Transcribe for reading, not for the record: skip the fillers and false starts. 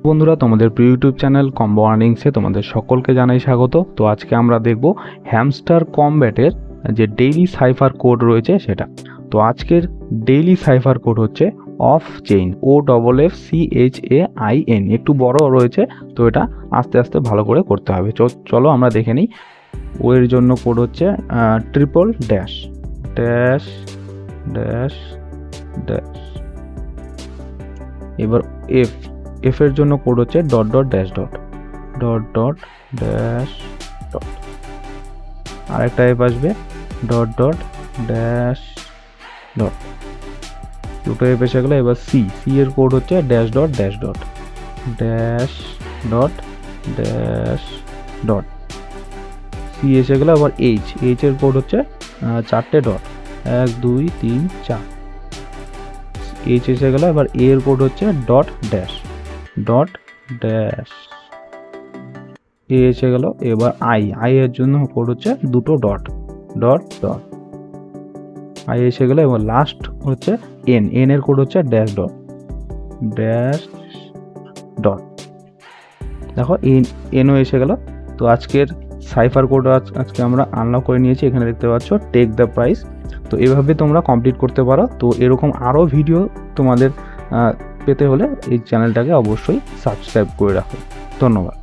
বন্ধুরা, তোমাদের প্রিয় ইউটিউব চ্যানেল কম্বো আর্নিংসে তোমাদের সকলকে জানাই স্বাগত। তো আজকে আমরা দেখব হ্যামস্টার কমব্যাটের যে ডেইলি সাইফার কোড রয়েছে সেটা। তো আজকের ডেইলি সাইফার কোড হচ্ছে অফ চেইন, OFFCHAIN, একটু বড় রয়েছে, তো এটা আস্তে আস্তে ভালো করে করতে হবে। চলো আমরা দেখে নিই। ও এর জন্য কোড হচ্ছে triple dash dash dash dash. এবার এফ এর জন্য কোড হচ্ছে dot dot dash dot dot dot dash dot. আরেকটা এফ আসবে ডট ডট ড্যাশ ডট। দুটো এফ এসে গেলো। এবার সি এর কোড হচ্ছে dash dot dash dot dash dot dash dot. C এসে গেলো। আবার এইচ এর কোড হচ্ছে 4টে ডট, 1 2 3 4। এইচ এসে গেলো। এবার এ এর কোড হচ্ছে ডট ড্যাশ ডট ড্যাশ। এ এসে গেল। এবার আই এর জন্য কোড হচ্ছে দুটো ডট ডট ডট। আই এসে গেল। এবার লাস্ট হচ্ছে এন এর কোড হচ্ছে ড্যাশ ডট ড্যাশ ডট। দেখো এনও এসে গেল। তো আজকের সাইফার কোড আজকে আমরা আনলক করে নিয়েছি। এখানে দেখতে পাচ্ছ টেক দ্য প্রাইস। তো এভাবে তোমরা কমপ্লিট করতে পারো। তো এরকম আরও ভিডিও তোমাদের পেতে হলে এই চ্যানেলটাকে অবশ্যই সাবস্ক্রাইব করে রাখো। ধন্যবাদ।